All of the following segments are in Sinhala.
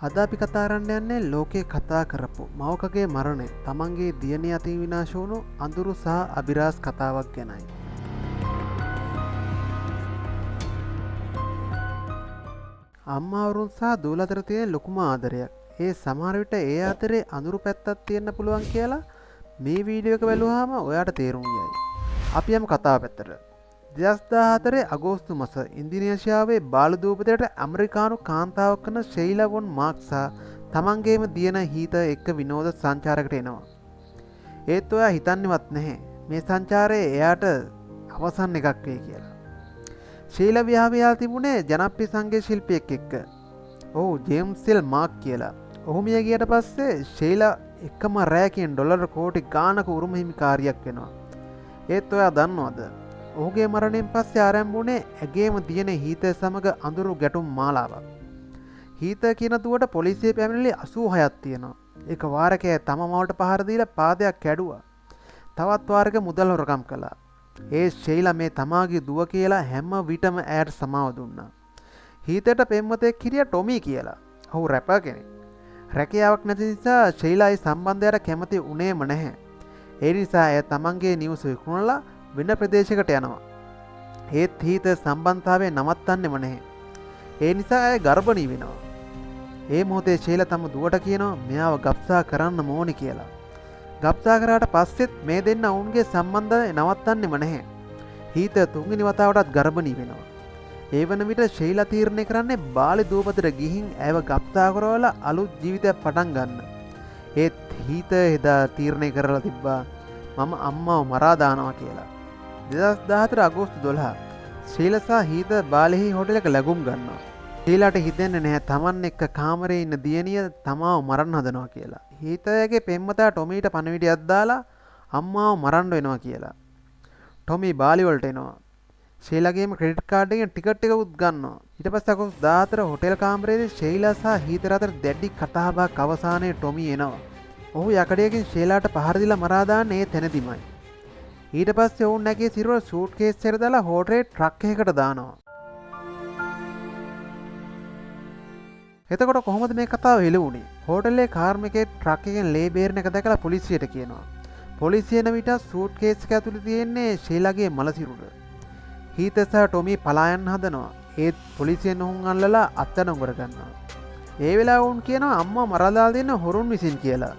අද අපි කතා කරන්න යන්නේ ලෝකේ කතා කරපු මවකගේ මරණය තමන්ගේ දියණිය අතින් විනාශ වුණු අඳුරු සහ අබිරාස් කතාවක් ගැනයි. අම්මා වරුන් සහ දූල අතර තියෙන ලොකුම ආදරයක්. ඒ සමහර විට ඒ අතරේ අඳුරු පැත්තක් තියෙන්න පුළුවන් කියලා මේ වීඩියෝ එක බැලුවාම ඔයාට තේරුම් යයි. අපි යමු කතාව පැත්තට. 2014 අගෝස්තු මාස ඉන්දුනීසියාවේ බාලදූපතයට ඇමරිකානු කාන්තාවක් වන ෂෙයිලා වොන් මාක්ස් තමන්ගේම දියණ හීත එක්ක විනෝද සංචාරයකට එනවා. ඒත් ඔයා හිතන්නේවත් නැහැ මේ සංචාරය එයාට අවසන් එකක් වෙයි කියලා. ෂෙයිලා විවාහය තිබුණේ ජනප්‍රිය සංගීත ශිල්පියෙක් එක්ක. ඔව් ජේම්ස් සෙල් මාක් කියලා. ඔහු මිය ගියට පස්සේ ෂෙයිලා එකම රැයකින් ඩොලර් කෝටි ගානක උරුම හිමිකාරියක් වෙනවා. ඒත් ඔයා දන්නවද? ඔහුගේ මරණයෙන් පස්සේ ආරම්භ වුණේ ඇගේම දියණ හීත සමග අඳුරු ගැටුම් මාලාවක්. හීත කියන දුවට පොලිසිය පැමිණිලි 86ක් තියෙනවා. එක වාරකයේ තම මවට පහර දීලා පාදයක් කැඩුවා. තවත් වාරක මුදල් හොරකම් කළා. ඒ ෂෙයිලා මේ තමාගේ දුව කියලා හැම විටම ඈට සමාව දුන්නා. හීතට පෙම්වතෙක් හිටියා ටොමි කියලා. ඔහු රැපර් කෙනෙක්. රැකියාවක් නැති නිසා ෂෙයිලා ඒ සම්බන්ධයට කැමති උනේම නැහැ. ඒ නිසා එය තමන්ගේ නිවස විකුණලා වෙන ප්‍රදේශයකට යනවා. ඒත් හීත සම්බන්ධතාවය නවත්තන්නෙම නැහැ. ඒ නිසා ඇය ගර්භණී වෙනවා. ඒ මොහොතේ ෂෙයිලා තම දුවට කියනවා මෙයාව ගබ්සා කරන්න ඕනි කියලා. ගබ්සා කරාට පස්සෙත් මේ දෙන්න ඔවුන්ගේ සම්බන්ධය නවත්තන්නෙම නැහැ. හීත තුන්වෙනි වතාවටත් ගර්භණී වෙනවා. ඒ වන විට ෂෙයිලා තීරණය කරන්නේ බාලි දූපතට ගිහින් ඇයව ගබ්සා කරවලා අලුත් ජීවිතයක් පටන් ගන්න. ඒත් හීත එදා තීරණය කරලා තිබ්බා මම අම්මව මරා දානවා කියලා. 2014 අගෝස්තු 12 ෂෙයිලා සහ හීත බාලිහි හෝටලයක ලැබුම් ගන්නවා. ෂෙයිලාට හිතෙන්නේ නැහැ තමන් එක්ක කාමරේ ඉන්න දියණිය තමාව මරන්න හදනවා කියලා. හීතගේ පෙම්වතා ටොමීට පණිවිඩයක් දාලා අම්මාව මරන්න වෙනවා කියලා. ටොමී බාලි වලට එනවා. ෂෙයිලාගේම ක්‍රෙඩිට් කාඩ් එකෙන් ටිකට් එක උත් ගන්නවා. ඊට පස්සේ අගෝස්තු 14 හෝටල් කාමරේදී ෂෙයිලා සහ හීත අතර දැඩි කතාබහක් අවසානයේ ටොමී එනවා. ඔහු යකඩයකින් ෂෙයිලාට පහර දීලා මරා දාන්නේ ඒ තැනදීමයි. ඊට පස්සේ ඔවුන් නැගී සිරුර සූට් කේස් එකට දාලා හෝටලේ ට්‍රක් එකකට දානවා. එතකොට කොහොමද මේ කතාව හෙළුණේ? හෝටලේ කාර්මිකයෙක් ට්‍රක් එකෙන් ලේ බේරන එක දැකලා පොලිසියට කියනවා. පොලිසිය එන විට සූට් කේස් එක ඇතුලේ තියෙන්නේ ෂෙයිලාගේ මල සිරුර. හීත සහ ටොමී පලා යන්න හදනවා. ඒත් පොලිසියෙන් ඔවුන් අල්ලලා අත්අඩංගුවට ගන්නවා. ඒ වෙලාව ඔවුන් කියනවා අම්මා මරලා දාලා දෙන්න හොරුන් විසින් කියලා.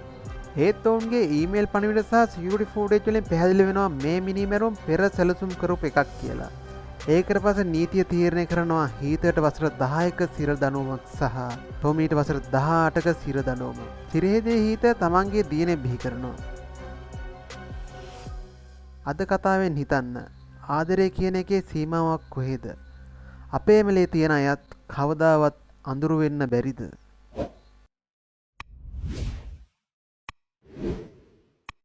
ඒත් ඔවුන්ගේ ඊමේල් පණිවිඩ සහ සිකියුරිටි ෆුටේජ් වලින් පැහැදිලි වෙනවා මේ මිනිමැරුම් පෙර සැලසුම් කරපු එකක් කියලා. ඒකට පස්සේ නීතිය තීරණය කරනවා හීතයට වසර 10ක සිර දඬුවමක් සහ ටොමීට වසර 18ක සිර දඬුවම. සිරේදී හීත තමන්ගේ දියණිය බිහි කරනවා. අද කතාවෙන් හිතන්න ආදරය කියන එකේ සීමාවක් කොහෙද? අපේ මෙලේ තියෙන අයත් කවදාවත් අඳුරු වෙන්න බැරිද?